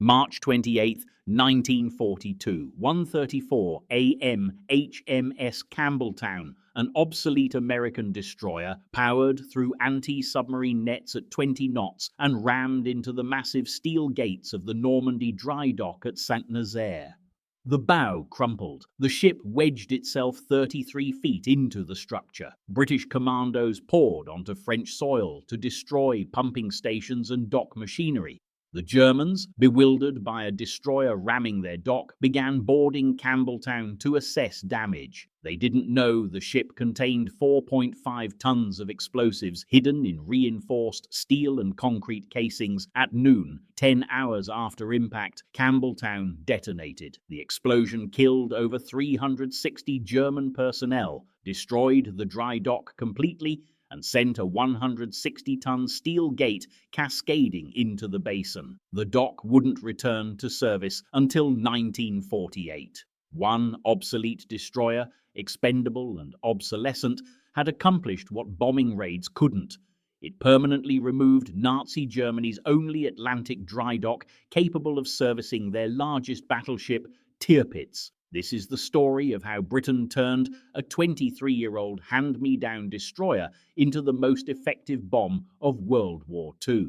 March 28, 1942, 1:34 a.m. HMS Campbeltown, an obsolete American destroyer, powered through anti-submarine nets at 20 knots and rammed into the massive steel gates of the Normandie Dry Dock at St. Nazaire. The bow crumpled. The ship wedged itself 33 feet into the structure. British commandos poured onto French soil to destroy pumping stations and dock machinery. The Germans, bewildered by a destroyer ramming their dock, began boarding Campbeltown to assess damage. They didn't know the ship contained 4.5 tons of explosives hidden in reinforced steel and concrete casings. At noon, 10 hours after impact, Campbeltown detonated. The explosion killed over 360 German personnel, destroyed the dry dock completely, and sent a 160-ton steel gate cascading into the basin. The dock wouldn't return to service until 1948. One obsolete destroyer, expendable and obsolescent, had accomplished what bombing raids couldn't. It permanently removed Nazi Germany's only Atlantic dry dock capable of servicing their largest battleship, Tirpitz. This is the story of how Britain turned a 23-year-old hand-me-down destroyer into the most effective bomb of World War II.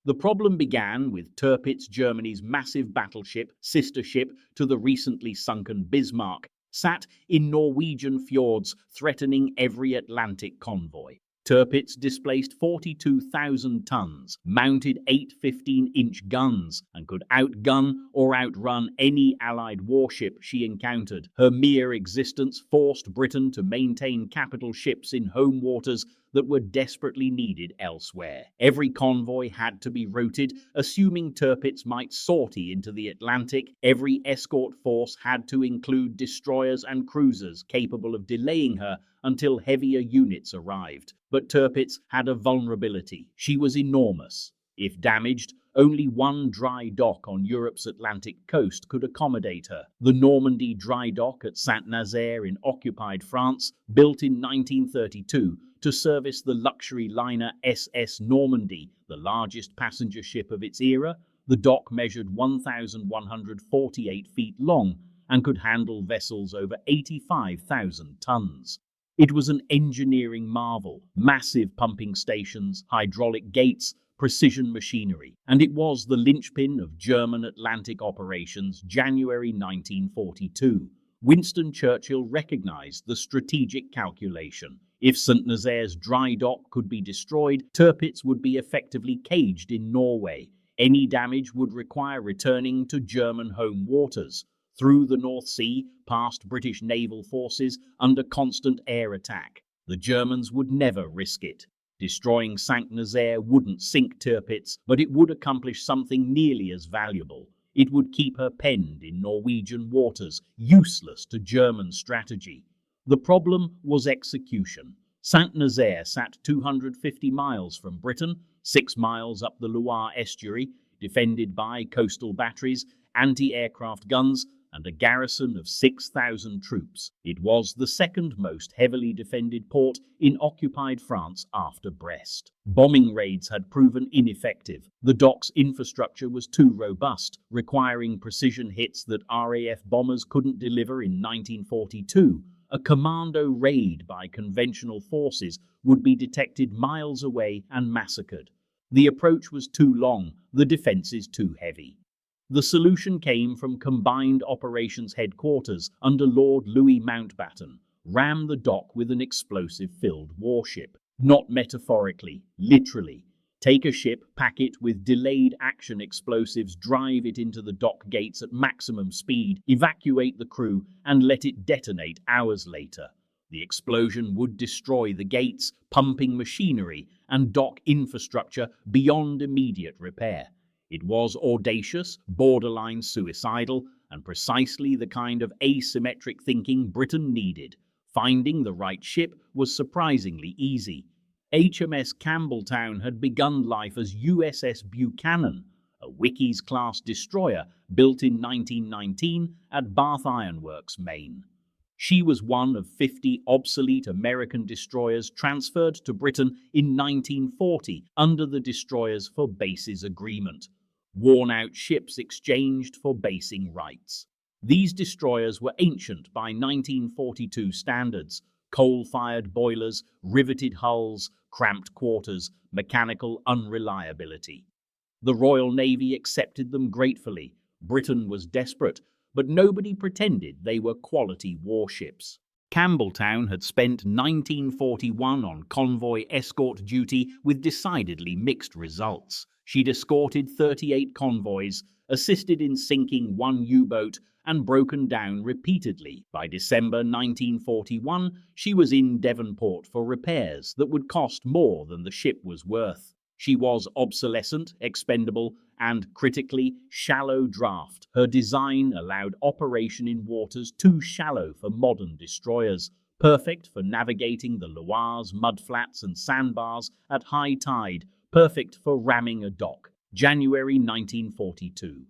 The problem began with Tirpitz, Germany's massive battleship, sister ship to the recently sunken Bismarck, sat in Norwegian fjords threatening every Atlantic convoy. Tirpitz displaced 42,000 tons, mounted 8 15-inch guns, and could outgun or outrun any Allied warship she encountered. Her mere existence forced Britain to maintain capital ships in home waters that were desperately needed elsewhere. Every convoy had to be routed, assuming Tirpitz might sortie into the Atlantic. Every escort force had to include destroyers and cruisers capable of delaying her until heavier units arrived. But Tirpitz had a vulnerability. She was enormous. If damaged, only one dry dock on Europe's Atlantic coast could accommodate her. The Normandie Dry Dock at St. Nazaire in occupied France, built in 1932 to service the luxury liner SS Normandie, the largest passenger ship of its era. The dock measured 1,148 feet long and could handle vessels over 85,000 tons. It was an engineering marvel, massive pumping stations, hydraulic gates, precision machinery, and it was the linchpin of German Atlantic operations. January 1942. Winston Churchill recognized the strategic calculation. If St. Nazaire's dry dock could be destroyed, Tirpitz would be effectively caged in Norway. Any damage would require returning to German home waters, through the North Sea, past British naval forces under constant air attack. The Germans would never risk it. Destroying St. Nazaire wouldn't sink Tirpitz, but it would accomplish something nearly as valuable. It would keep her penned in Norwegian waters, useless to German strategy. The problem was execution. St. Nazaire sat 250 miles from Britain, 6 miles up the Loire estuary, defended by coastal batteries, anti-aircraft guns, and a garrison of 6,000 troops. It was the second most heavily defended port in occupied France after Brest. Bombing raids had proven ineffective. The dock's infrastructure was too robust, requiring precision hits that RAF bombers couldn't deliver in 1942. A commando raid by conventional forces would be detected miles away and massacred. The approach was too long, the defenses too heavy. The solution came from Combined Operations Headquarters under Lord Louis Mountbatten. Ram the dock with an explosive-filled warship. Not metaphorically, literally. Take a ship, pack it with delayed action explosives, drive it into the dock gates at maximum speed, evacuate the crew, and let it detonate hours later. The explosion would destroy the gates, pumping machinery, and dock infrastructure beyond immediate repair. It was audacious, borderline suicidal, and precisely the kind of asymmetric thinking Britain needed. Finding the right ship was surprisingly easy. HMS Campbeltown had begun life as USS Buchanan, a Wickes-class destroyer built in 1919 at Bath Iron Works, Maine. She was one of 50 obsolete American destroyers transferred to Britain in 1940 under the Destroyers for Bases Agreement. Worn-out ships exchanged for basing rights. These destroyers were ancient by 1942 standards: coal-fired boilers, riveted hulls, cramped quarters, mechanical unreliability. The Royal Navy accepted them gratefully. Britain was desperate, but nobody pretended they were quality warships. Campbeltown had spent 1941 on convoy escort duty with decidedly mixed results. She'd escorted 38 convoys, assisted in sinking one U-boat, and broken down repeatedly. By December 1941, she was in Devonport for repairs that would cost more than the ship was worth. She was obsolescent, expendable, and critically shallow draft. Her design allowed operation in waters too shallow for modern destroyers, perfect for navigating the Loire's mudflats and sandbars at high tide, perfect for ramming a dock. January 1942.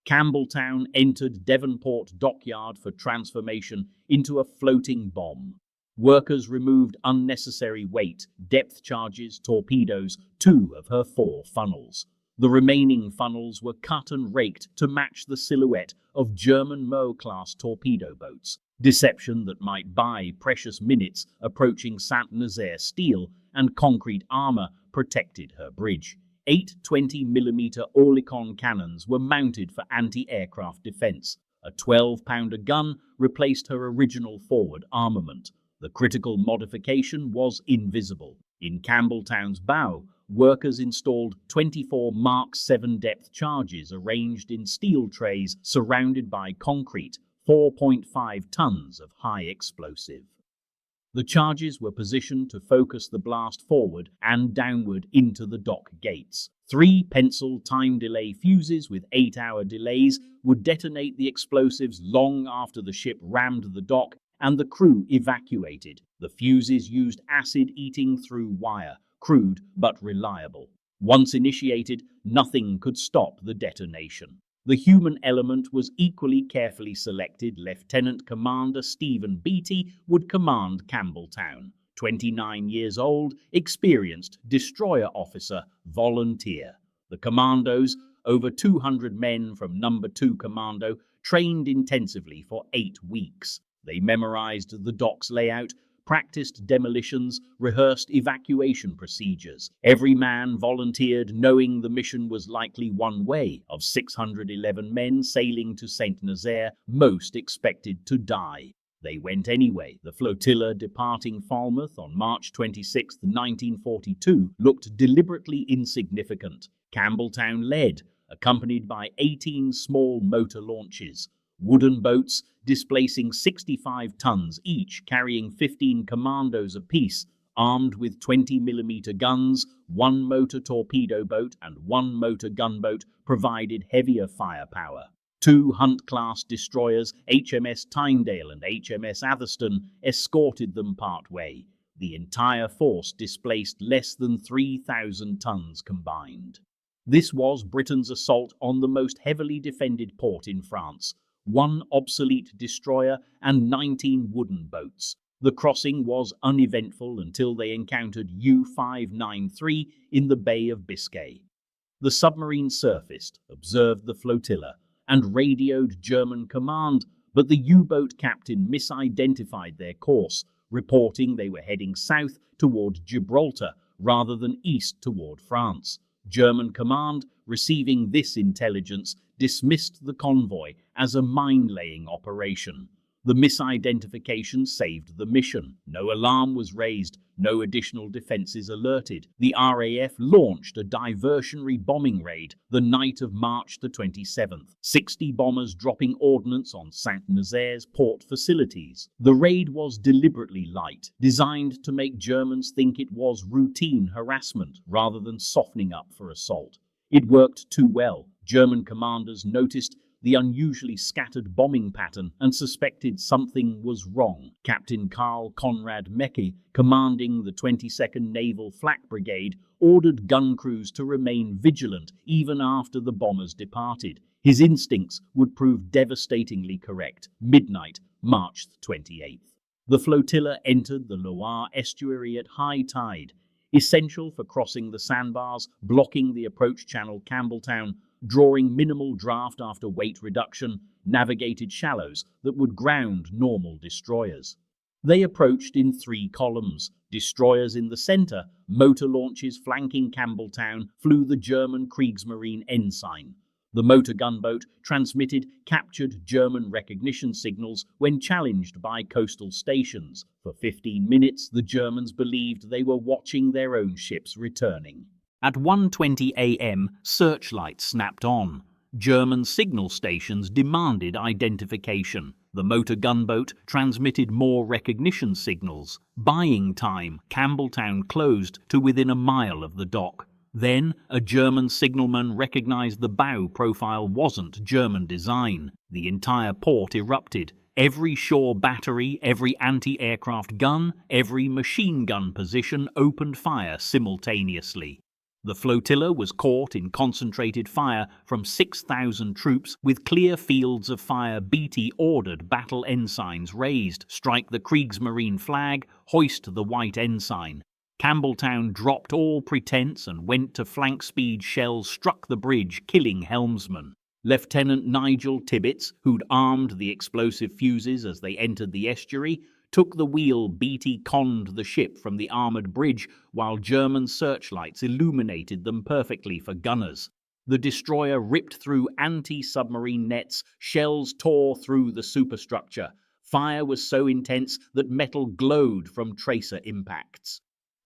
Campbeltown entered Devonport dockyard for transformation into a floating bomb. Workers removed unnecessary weight, depth charges, torpedoes, 2 of her 4 funnels. The remaining funnels were cut and raked to match the silhouette of German Meaux-class torpedo boats. Deception that might buy precious minutes approaching Saint-Nazaire steel and concrete armor protected her bridge. 8 20mm Oerlikon cannons were mounted for anti-aircraft defense. A 12-pounder gun replaced her original forward armament. The critical modification was invisible. In Campbeltown's bow, workers installed 24 Mark 7 depth charges arranged in steel trays surrounded by concrete, 4.5 tons of high explosive. The charges were positioned to focus the blast forward and downward into the dock gates. 3 pencil time delay fuses with 8-hour delays would detonate the explosives long after the ship rammed the dock and the crew evacuated. The fuses used acid eating through wire, crude but reliable. Once initiated, nothing could stop the detonation. The human element was equally carefully selected. Lieutenant Commander Stephen Beatty would command Campbeltown. 29 years old, experienced destroyer officer, volunteer. The Commandos, over 200 men from No. 2 Commando, trained intensively for 8 weeks. They memorized the dock's layout, practiced demolitions, rehearsed evacuation procedures. Every man volunteered knowing the mission was likely one way. Of 611 men sailing to Saint-Nazaire, most expected to die. They went anyway. The flotilla departing Falmouth on March 26, 1942, looked deliberately insignificant. Campbeltown led, accompanied by 18 small motor launches. Wooden boats displacing 65 tons each, carrying 15 commandos apiece, armed with 20mm guns, 1 motor torpedo boat and 1 motor gunboat provided heavier firepower. 2 Hunt-class destroyers, HMS Tyndale and HMS Atherstone, escorted them part way. The entire force displaced less than 3,000 tons combined. This was Britain's assault on the most heavily defended port in France. 1 obsolete destroyer and 19 wooden boats. The crossing was uneventful until they encountered U-593 in the Bay of Biscay. The submarine surfaced, observed the flotilla, and radioed German command, but the U-boat captain misidentified their course, reporting they were heading south toward Gibraltar rather than east toward France. German command, receiving this intelligence, dismissed the convoy as a mine-laying operation. The misidentification saved the mission. No alarm was raised, no additional defenses alerted. The RAF launched a diversionary bombing raid the night of March the 27th, 60 bombers dropping ordnance on Saint-Nazaire's port facilities. The raid was deliberately light, designed to make Germans think it was routine harassment rather than softening up for assault. It worked too well. German commanders noticed the unusually scattered bombing pattern and suspected something was wrong. Captain Karl Conrad Mecke, commanding the 22nd Naval Flak Brigade, ordered gun crews to remain vigilant even after the bombers departed. His instincts would prove devastatingly correct. Midnight, March 28th. The flotilla entered the Loire estuary at high tide, essential for crossing the sandbars, blocking the approach channel Campbeltown, drawing minimal draft after weight reduction, navigated shallows that would ground normal destroyers. They approached in 3 columns. Destroyers in the center, motor launches flanking Campbeltown, flew the German Kriegsmarine ensign. The motor gunboat transmitted captured German recognition signals when challenged by coastal stations. For 15 minutes, the Germans believed they were watching their own ships returning. At 1:20 a.m., searchlights snapped on. German signal stations demanded identification. The motor gunboat transmitted more recognition signals. Buying time, Campbeltown closed to within a mile of the dock. Then, a German signalman recognized the bow profile wasn't German design. The entire port erupted. Every shore battery, every anti-aircraft gun, every machine gun position opened fire simultaneously. The flotilla was caught in concentrated fire from 6,000 troops with clear fields of fire. BT ordered battle ensigns raised, strike the Kriegsmarine flag, hoist the white ensign. Campbeltown dropped all pretense and went to flank speed. Shells struck the bridge, killing helmsman. Lieutenant Nigel Tirpitz, who'd armed the explosive fuses as they entered the estuary, took the wheel. BT conned the ship from the armoured bridge while German searchlights illuminated them perfectly for gunners. The destroyer ripped through anti-submarine nets, shells tore through the superstructure. Fire was so intense that metal glowed from tracer impacts.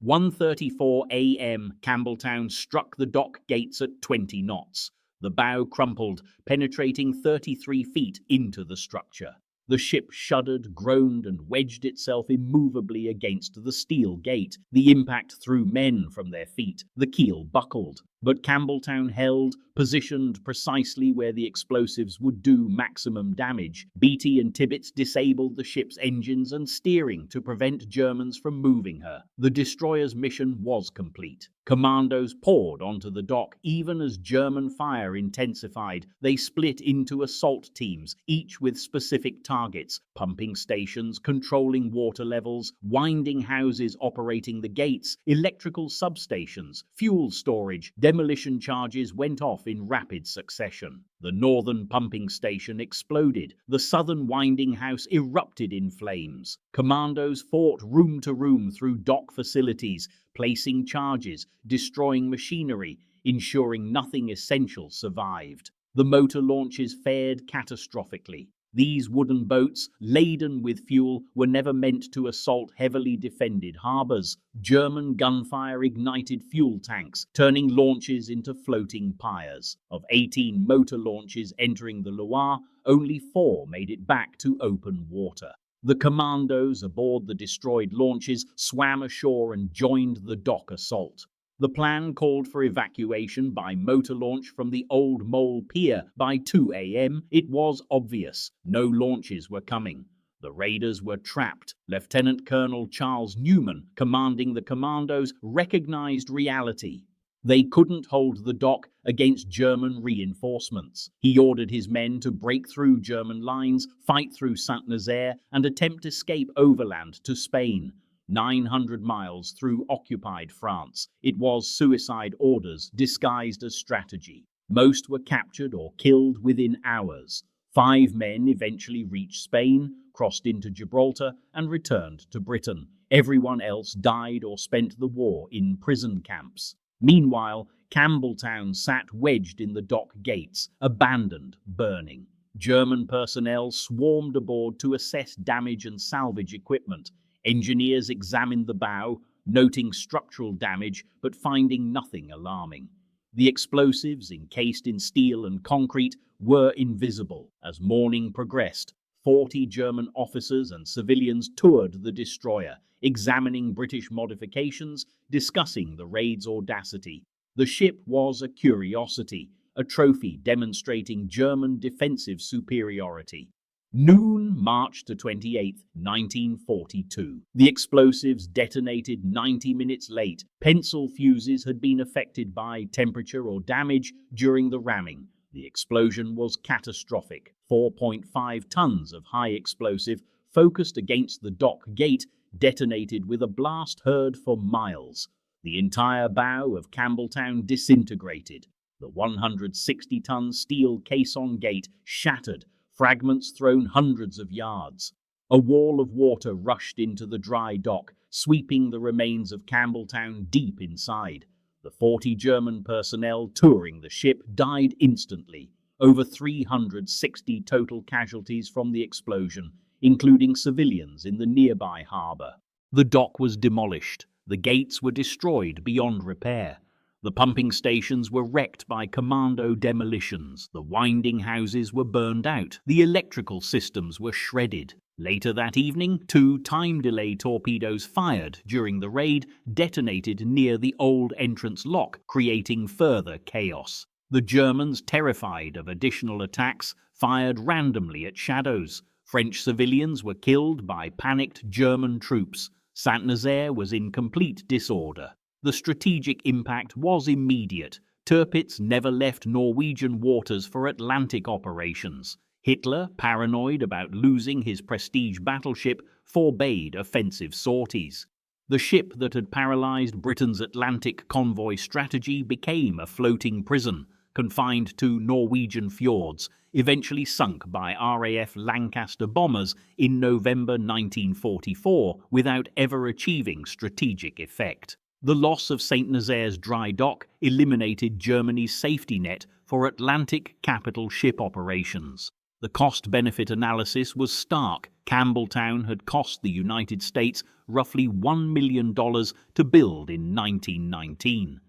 1:34 a.m. Campbeltown struck the dock gates at 20 knots. The bow crumpled, penetrating 33 feet into the structure. The ship shuddered, groaned, and wedged itself immovably against the steel gate. The impact threw men from their feet. The keel buckled. But Campbeltown held, positioned precisely where the explosives would do maximum damage. BT and Tirpitz disabled the ship's engines and steering to prevent Germans from moving her. The destroyer's mission was complete. Commandos poured onto the dock. Even as German fire intensified, they split into assault teams, each with specific targets: pumping stations, controlling water levels, winding houses operating the gates, electrical substations, fuel storage. Demolition charges went off in rapid succession. The northern pumping station exploded. The southern winding house erupted in flames. Commandos fought room to room through dock facilities, placing charges, destroying machinery, ensuring nothing essential survived. The motor launches fared catastrophically. These wooden boats, laden with fuel, were never meant to assault heavily defended harbors. German gunfire ignited fuel tanks, turning launches into floating pyres. Of 18 motor launches entering the Loire, only 4 made it back to open water. The commandos aboard the destroyed launches swam ashore and joined the dock assault. The plan called for evacuation by motor launch from the Old Mole Pier by 2 a.m. It was obvious no launches were coming. The raiders were trapped. Lieutenant Colonel Charles Newman, commanding the commandos, recognized reality. They couldn't hold the dock against German reinforcements. He ordered his men to break through German lines, fight through Saint-Nazaire, and attempt escape overland to Spain. 900 miles through occupied France. It was suicide orders disguised as strategy. Most were captured or killed within hours. 5 men eventually reached Spain, crossed into Gibraltar, and returned to Britain. Everyone else died or spent the war in prison camps. Meanwhile, Campbeltown sat wedged in the dock gates, abandoned, burning. German personnel swarmed aboard to assess damage and salvage equipment. Engineers examined the bow, noting structural damage but finding nothing alarming. The explosives, encased in steel and concrete, were invisible. As morning progressed, 40 German officers and civilians toured the destroyer, examining British modifications, discussing the raid's audacity. The ship was a curiosity, a trophy demonstrating German defensive superiority. Noon, March the 28th, 1942. The explosives detonated 90 minutes late. Pencil fuses had been affected by temperature or damage during the ramming. The explosion was catastrophic. 4.5 tons of high explosive, focused against the dock gate, detonated with a blast heard for miles. The entire bow of Campbeltown disintegrated. The 160-ton steel caisson gate shattered, fragments thrown hundreds of yards. A wall of water rushed into the dry dock, sweeping the remains of Campbeltown deep inside. The 40 German personnel touring the ship died instantly. Over 360 total casualties from the explosion, including civilians in the nearby harbour. The dock was demolished. The gates were destroyed beyond repair. The pumping stations were wrecked by commando demolitions. The winding houses were burned out. The electrical systems were shredded. Later that evening, 2 time-delay torpedoes fired during the raid detonated near the old entrance lock, creating further chaos. The Germans, terrified of additional attacks, fired randomly at shadows. French civilians were killed by panicked German troops. Saint-Nazaire was in complete disorder. The strategic impact was immediate. Tirpitz never left Norwegian waters for Atlantic operations. Hitler, paranoid about losing his prestige battleship, forbade offensive sorties. The ship that had paralyzed Britain's Atlantic convoy strategy became a floating prison, confined to Norwegian fjords, eventually sunk by RAF Lancaster bombers in November 1944 without ever achieving strategic effect. The loss of Saint-Nazaire's dry dock eliminated Germany's safety net for Atlantic capital ship operations. The cost-benefit analysis was stark. Campbeltown had cost the United States roughly $1 million to build in 1919.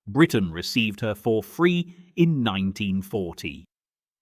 Britain received her for free in 1940.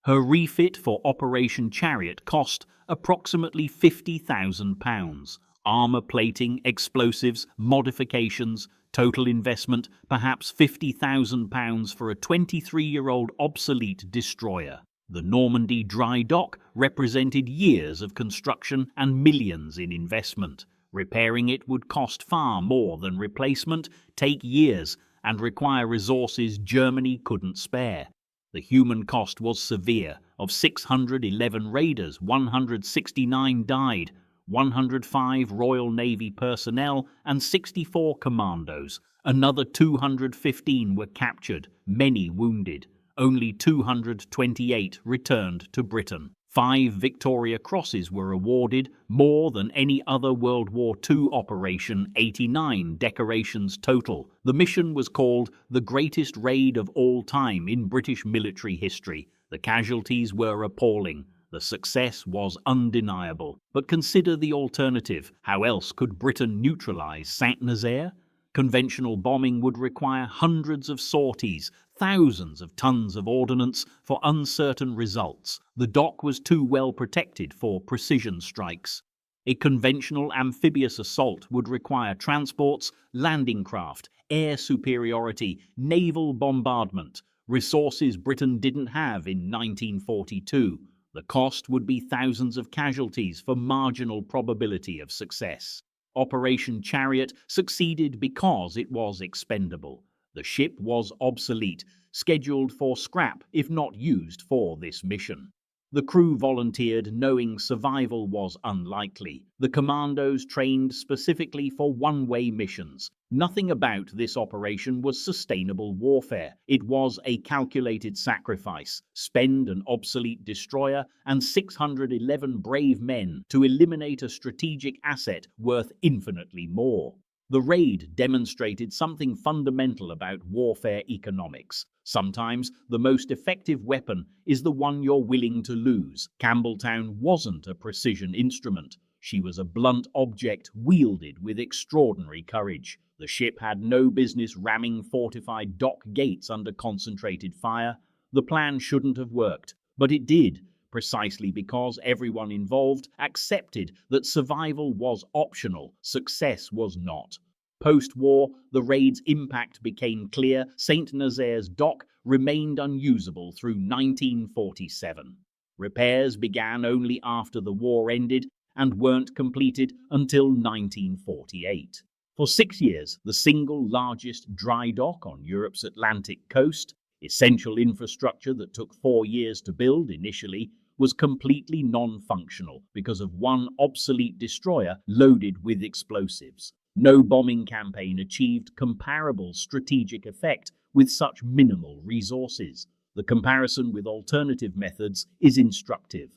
Her refit for Operation Chariot cost approximately £50,000. Armour plating, explosives, modifications, total investment perhaps £50,000 for a 23-year-old obsolete destroyer. The Normandie Dry Dock represented years of construction and millions in investment. Repairing it would cost far more than replacement, take years, and require resources Germany couldn't spare. The human cost was severe. Of 611 raiders, 169 died, 105 Royal Navy personnel and 64 commandos. Another 215 were captured, many wounded. Only 228 returned to Britain. 5 Victoria Crosses were awarded, more than any other World War II operation, 89 decorations total. The mission was called the greatest raid of all time in British military history. The casualties were appalling. The success was undeniable. But consider the alternative. How else could Britain neutralise Saint-Nazaire? Conventional bombing would require hundreds of sorties, thousands of tons of ordnance for uncertain results. The dock was too well protected for precision strikes. A conventional amphibious assault would require transports, landing craft, air superiority, naval bombardment, resources Britain didn't have in 1942. The cost would be thousands of casualties for marginal probability of success. Operation Chariot succeeded because it was expendable. The ship was obsolete, scheduled for scrap if not used for this mission. The crew volunteered knowing survival was unlikely. The commandos trained specifically for one-way missions. Nothing about this operation was sustainable warfare. It was a calculated sacrifice. Spend an obsolete destroyer and 611 brave men to eliminate a strategic asset worth infinitely more. The raid demonstrated something fundamental about warfare economics. Sometimes the most effective weapon is the one you're willing to lose. Campbeltown wasn't a precision instrument. She was a blunt object wielded with extraordinary courage. The ship had no business ramming fortified dock gates under concentrated fire. The plan shouldn't have worked, but it did, precisely because everyone involved accepted that survival was optional, success was not. Post-war, the raid's impact became clear. Saint-Nazaire's dock remained unusable through 1947. Repairs began only after the war ended and weren't completed until 1948. For 6 years, the single largest dry dock on Europe's Atlantic coast, essential infrastructure that took 4 years to build initially, was completely non-functional because of one obsolete destroyer loaded with explosives. No bombing campaign achieved comparable strategic effect with such minimal resources. The comparison with alternative methods is instructive.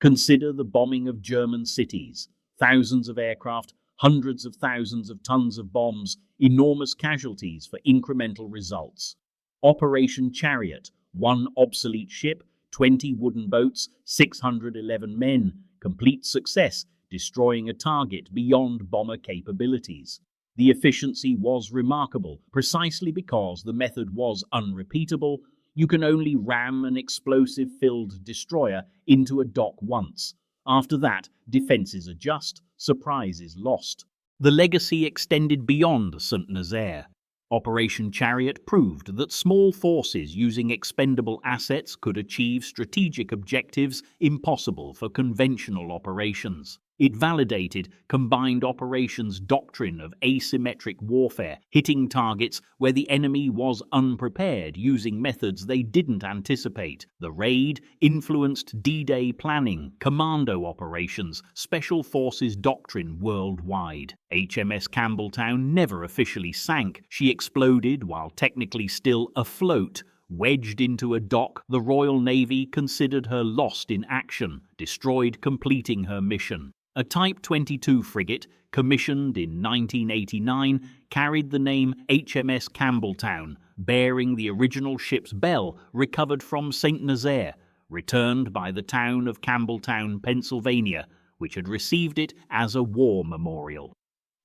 Consider the bombing of German cities. Thousands of aircraft, hundreds of thousands of tons of bombs, enormous casualties for incremental results. Operation Chariot, one obsolete ship, 20 wooden boats, 611 men, complete success, destroying a target beyond bomber capabilities. The efficiency was remarkable, precisely because the method was unrepeatable. You can only ram an explosive-filled destroyer into a dock once. After that, defenses adjust, surprise is lost. The legacy extended beyond St. Nazaire. Operation Chariot proved that small forces using expendable assets could achieve strategic objectives impossible for conventional operations. It validated combined operations doctrine of asymmetric warfare, hitting targets where the enemy was unprepared using methods they didn't anticipate. The raid influenced D-Day planning, commando operations, special forces doctrine worldwide. HMS Campbeltown never officially sank. She exploded while technically still afloat. Wedged into a dock, the Royal Navy considered her lost in action, destroyed completing her mission. A Type 22 frigate, commissioned in 1989, carried the name HMS Campbeltown, bearing the original ship's bell recovered from St. Nazaire, returned by the town of Campbelltown, Pennsylvania, which had received it as a war memorial.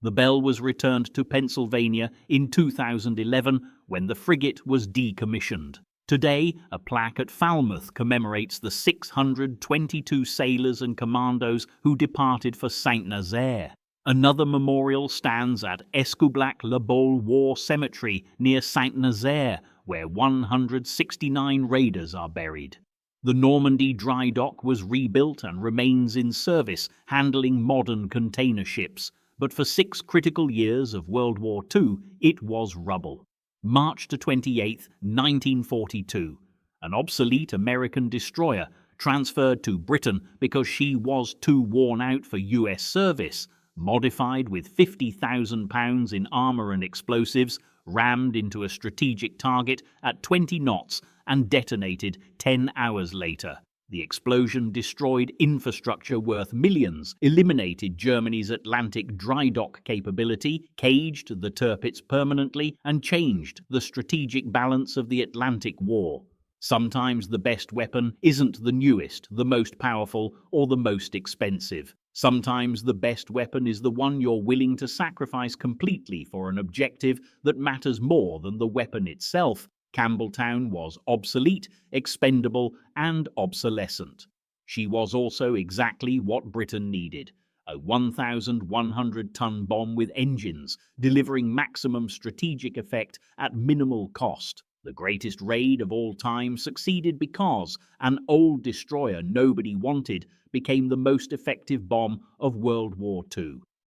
The bell was returned to Pennsylvania in 2011 when the frigate was decommissioned. Today, a plaque at Falmouth commemorates the 622 sailors and commandos who departed for St. Nazaire. Another memorial stands at Escoublac-le-Bol War Cemetery near St. Nazaire, where 169 raiders are buried. The Normandie Dry Dock was rebuilt and remains in service, handling modern container ships. But for 6 critical years of World War II, it was rubble. March 28, 1942. An obsolete American destroyer, transferred to Britain because she was too worn out for US service, modified with £50,000 in armour and explosives, rammed into a strategic target at 20 knots and detonated 10 hours later. The explosion destroyed infrastructure worth millions, eliminated Germany's Atlantic dry dock capability, caged the Tirpitz permanently, and changed the strategic balance of the Atlantic War. Sometimes the best weapon isn't the newest, the most powerful, or the most expensive. Sometimes the best weapon is the one you're willing to sacrifice completely for an objective that matters more than the weapon itself. Campbeltown was obsolete, expendable, and obsolescent. She was also exactly what Britain needed: a 1,100-ton bomb with engines, delivering maximum strategic effect at minimal cost. The greatest raid of all time succeeded because an old destroyer nobody wanted became the most effective bomb of World War II.